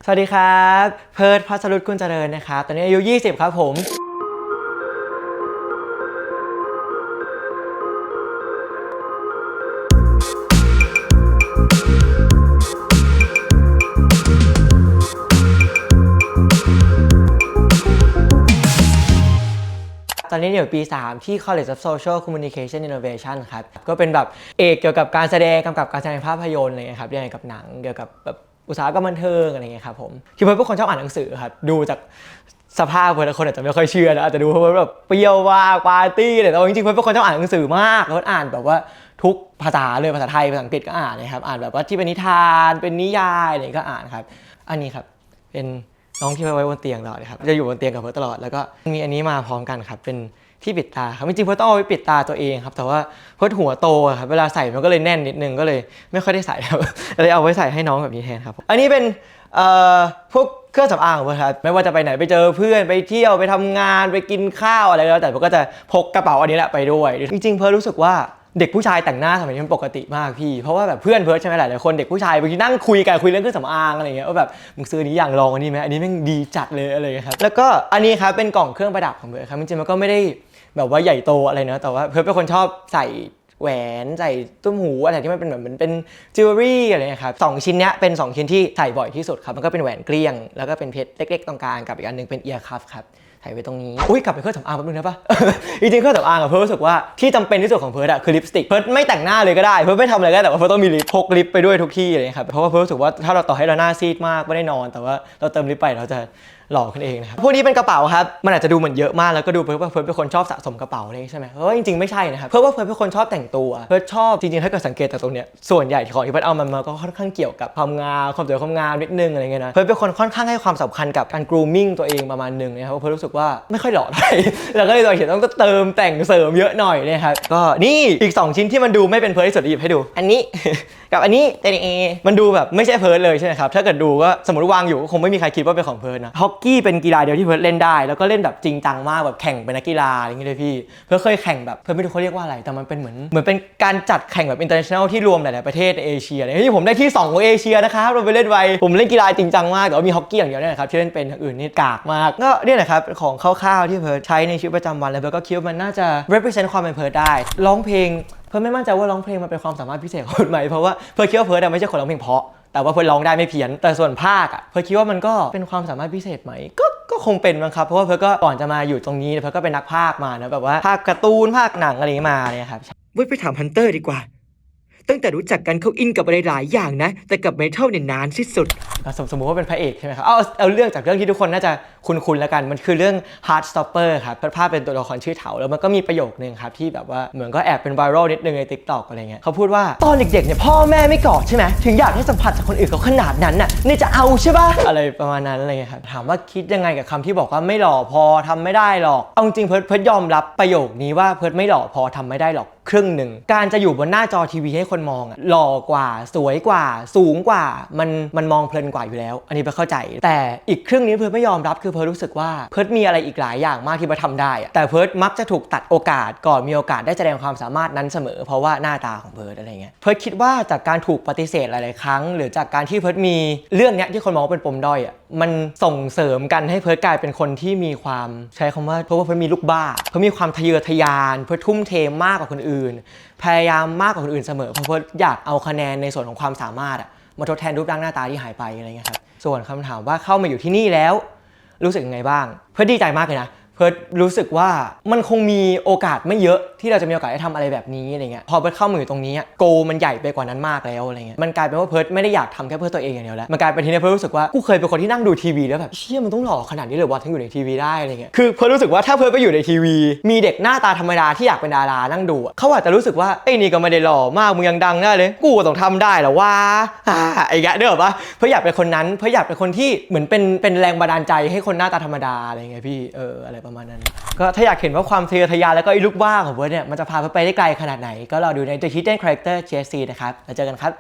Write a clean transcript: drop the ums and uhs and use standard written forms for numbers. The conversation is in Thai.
สวัสดีครับเพิร์ทพัสรุตกุลเจริญนะครับตอนนี้อายุ20ครับผมตอนนี้อยู่ปี3ที่ College of Social Communication Innovation ครับก็เป็นแบบเอกเกี่ยวกับการแสดงกำกับการแสดงภาพยนตร์อะไรเงี้ยครับเรื่องเกี่ยวกับหนังเกี่ยวกับแบบอุตสาหกรรมบันเทิงอะไรเงี้ยครับผมคือเพิร์ทเป็นคนชอบอ่านหนังสือครับดูจากสภาพเพิร์ทคนอาจจะไม่ค่อยเชื่อนะอาจจะดูเพิร์ทแบบเปรี้ยวว่าปาร์ตี้เลยแต่จริงๆเพิร์ทเป็นคนชอบอ่านหนังสือมากแล้วอ่านแบบว่าทุกภาษาเลยภาษาไทยภาษาอังกฤษก็อ่านนะครับอ่านแบบว่าที่เป็นนิทานเป็นนิยายอะไรก็อ่านครับอันนี้ครับเป็นน้องที่ไว้บนเตียงตลอดเลยครับจะอยู่บนเตียงกับเพิร์ทตลอดแล้วก็มีอันนี้มาพร้อมกันครับเป็นที่ปิดตาครับจริงๆเพิร์ทต้องเอาไว้ปิดตาตัวเองครับแต่ว่าเพิร์ทหัวโตครับเวลาใส่มันก็เลยแน่นนิดนึงก็เลยไม่ค่อยได้ใส่ครับเลยเอาไว้ใส่ให้น้องแบบนี้แทนครับอันนี้เป็นพวกเครื่องสำอางของเพิร์ทครับไม่ว่าจะไปไหนไปเจอเพื่อนไปเที่ยวไปทำงานไปกินข้าวอะไรแล้วแต่เพิร์ทก็จะพกกระเป๋าอันนี้แหละไปด้วยจริงๆเพิร์ทรู้สึกว่าเด็กผู้ชายแต่งหน้าสมัยนี้มันปกติมากพี่เพราะว่าแบบเพื่อนเพิร์ทใช่ไหมหลายๆคนเด็กผู้ชายบางทีนั่งคุยเรื่องเครื่องสำอางอะไรเงี้ยว่าแบบมึงซื้อนี้อย่างลองอันนี้ไหมอันนี้แม่งดีจัดเลยอะไรเงี้ยครับแล้วก็อันนี้ครับเป็นกล่องเครื่องประดับของเพิร์ทครับจริงๆมันก็ไม่ได้แบบว่าใหญ่โตอะไรนะแต่ว่าเพิร์ทเป็นคนชอบใส่แหวนใส่ตุ้มหูอะไรที่มันเป็นแบบเหมือนเป็นจิวเวลรี่อะไรเงี้ยครับ2ชิ้นเนี้ยเป็น2ชิ้นที่ใส่บ่อยที่สุดครับมันก็เป็นแหวนเกลี้ยงแล้วก็เป็นเพชรเล็กๆตรงกลางกับอีกอันนึงเป็นเอียร์คัฟครับใส่ไว้ตรงนี้อุ้ยกลับไปเครื่องสำอางแป๊บนึงนะป่ะ จริงๆเครื่องสำอางอะเพิร์ทรู้สึกว่าที่จำเป็นที่สุดของเพิร์ทอะคือลิปสติกเพิร์ทไม่แต่งหน้าเลยก็ได้เพิร์ทไม่ทำอะไรก็ได้แต่ว่าเพิร์ทต้องมีลิปพกลิปไปด้วยทุกที่เลยครับเพราะว่าเพิร์ทรู้สึกว่าถ้าเราต่อให้เราหน้าซีดมากไม่ได้นอนแต่ว่าเราเติมลิปไปเราจะหล่อขึ้นเองนะครับพวกนี้เป็นกระเป๋าครับมันอาจจะดูเหมือนเยอะมากแล้วก็ดูเพิร์ทว่าเพิร์ทเป็นคนชอบสะสมกระเป๋าเลยใช่ไหมเพราะว่าจริงๆไม่ใช่นะครับเพิร์ทว่าเพิร์ทเป็นคนชอบแต่งตัวเพิร์ทชอบจริงๆถ้าเกิดสังเกตจากตรงเนี้ยส่วนใหญ่ของที่เพิร์ทเอามันมาก็ค่อนข้างเกี่ยวกับความงามความสวยความงามนิดนึงอะไรเงี้ยนะเพิร์ทเป็นคนค่อนข้างให้ความสำคัญกับการ grooming ตัวเองประมาณนึงนะครับเพราะเพิร์ทรู้สึกว่าไม่ค่อยหล่อเลยแล้วก็เลยต้องเติมแต่งเสริมเยอะหน่อยนะครับก็นี่อีก2ชิ้นที่มันดูไม่เป็นเพิร์ทที่สุดหยิบให้ดูอันนี้ กับอันนี้เตนเอมันดูแบบไม่ใช่เพิร์ทเลยใช่ไหมครับถ้าเกิดดูก็สมมติวางอยู่ก็คงไม่มีใครคิดว่าเป็นของเพิร์ทนะฮอกกี้เป็นกีฬาเดียวที่เพิร์ทเล่นได้แล้วก็เล่นแบบจริงจังมากแบบแข่งเป็นนักกีฬาอะไรอย่างเงี้ยเลยพี่เพิร์ทเคยแข่งแบบเพิร์ทไม่รู้เขาเรียกว่าอะไรแต่มันเป็นเหมือนเป็นการจัดแข่งแบบ international ที่รวมหลายๆประเทศในเอเชียเนี่ยที่ผมได้ที่2ของเอเชียนะครับเราไปเล่นไวผมเล่นกีฬาจริงจังมากแต่ว่ามีฮอกกี้อย่างเดียวเนี่ยนะครับที่เล่นเป็นอย่างอื่นนี่กากมากก็เนี่ยนะครับของคร่าวๆที่เพิร์ทใช้ในชีวิตประจำวันแล้วเพิร์ทก็คิดว่ามันน่าจะ represent ความเป็นเพิร์ทได้ร้องเพลงเพิร์ทไม่มั่นใจว่าร้องเพลงมันเป็นความสามารถพิเศษของเพิร์ทไหมเพราะว่าเพิร์ทคิดว่าเพิร์ทไม่ใช่คนร้องเพลงเพราะแต่ว่าเพิร์ทร้องได้ไม่เพี้ยนแต่ส่วนภาคเพิร์ทคิดว่ามันก็เป็นความสามารถพิเศษไหมก็คงเป็นมั้งครับเพราะว่าเพิร์ทก็ก่อนจะมาอยู่ตรงนี้เพิร์ทก็เป็นนักภาคมานะแบบว่าภาคการ์ตูนภาคหนังอะไรมาเนี่ยครับไปถามฮันเตอร์ดีกว่าตั้งแต่รู้จักกันเขาอินกับอะไรหลายอย่างนะแต่กับเมทัลเนี่ยนานที่สุดสมมติว่าเป็นพระเอกใช่ไหมครับเอาเรื่องจากเรื่องที่ทุกคนน่าจะคุ้นๆแล้วกันมันคือเรื่อง Heartstopper ครับภาพเป็นตัวละครชื่อเถาแล้วมันก็มีประโยคนึงครับที่แบบว่าเหมือนก็แอบเป็นไวรัลนิดนึงใน TikTok อะไรเงี้ยเขาพูดว่าตอนเด็กๆเนี่ยพ่อแม่ไม่กอดใช่ไหมถึงอยากให้สัมผัสจากคนอื่นเขาขนาดนั้นน่ะนี่จะเอาใช่ป่ะอะไรประมาณนั้นอะไรเงี้ยครับถามว่าคิดยังไงกับคำที่บอกว่าไม่หล่อพอทำไม่ได้หรอกเอาจริงเพิร์ทยอมรับประโยคนี้ว่าเพิร์ทไม่หล่อพอทำไม่ได้หรอกครึ่งหนึ่งการจะอยู่บนหน้าจอทีวีให้คนมองหล่อกว่าสวยกว่าสูงกว่ามันมองเพลินกว่าอยู่แล้วอันนี้เพิร์ทเข้าใจแต่อีกครึ่งนี้เพิร์ทไม่ยอมรับคือเพิร์ทรู้สึกว่าเพิร์ทมีอะไรอีกหลายอย่างมากที่เพิร์ททำได้แต่เพิร์ทมักจะถูกตัดโอกาสก่อนมีโอกาสได้แสดงความสามารถนั้นเสมอเพราะว่าหน้าตาของเพิร์ทอะไรเงี้ยเพิร์ทคิดว่าจากการถูกปฏิเสธหลายๆครั้งหรือจากการที่เพิร์ทมีเรื่องนี้ที่คนมองว่าเป็นปมด้อยมันส่งเสริมกันให้เพิร์ทกลายเป็นคนที่มีความใช้คำว่าเพราะว่าเพิร์ทมีลูกบ้าเพิร์ทมีความทะเยอทะยานเพิร์ททุ่มเทมากกว่าคนอื่นพยายามมากกว่าคนอื่นเสมอเพราะเพิร์ทอยากเอาคะแนนในส่วนของความสามารถมาทดแทนรูปร่างหน้าตาที่หายไปอะไรเงี้ยครับส่วนคำถามว่าเข้ามาอยู่ที่นี่แล้วรู้สึกยังไงบ้างเพิร์ทดีใจมากเลยนะเพิร์ทรู้สึกว่ามันคงมีโอกาสไม่เยอะที่เราจะมีโอกาสได้ทำอะไรแบบนี้อะไรเงี้ยพอเพิร์ทเข้ามาอยู่ตรงนี้โกมันใหญ่ไปกว่านั้นมากแล้วอะไรเงี้ยมันกลายเป็นว่าเพิร์ทไม่ได้อยากทำแค่เพื่อตัวเองอย่างเดียวแล้วมันกลายเป็นทีนี้เพิร์ทรู้สึกว่ากูเคยเป็นคนที่นั่งดูทีวีแล้วแบบเชี่ยมันต้องหล่อขนาดนี้เลยว่าถึงอยู่ในทีวีได้อะไรเงี้ยคือเพิร์ทรู้สึกว่าถ้าเพิร์ทไปอยู่ในทีวีมีเด็กหน้าตาธรรมดาที่อยากเป็นดารานั่งดูเขาอาจจะรู้สึกว่าไอ้นี่ก็ไม่ได้หล่อมากมึงยังดังได้เลยกูต้องทำได้หรอวะไอ้แกเด้อปะเพิร์ทอยากเป็นคนนั้นเพิร์ทอยากเป็นคนที่เหมือนเป็นแรงบันดาลใจให้คนหน้าตาธรรมดาอะไรเงี้ยพี่อะไรประมาณนั้นก็ถ้าอยากเห็นว่าความทะเยอทะยานแล้วก็ไอ้ลูกบ้าของเพิร์ทเนี่ยมันจะพาไปได้ไกลขนาดไหนก็รอดูใน The Hidden Character GSC นะครับแล้วเจอกันครับ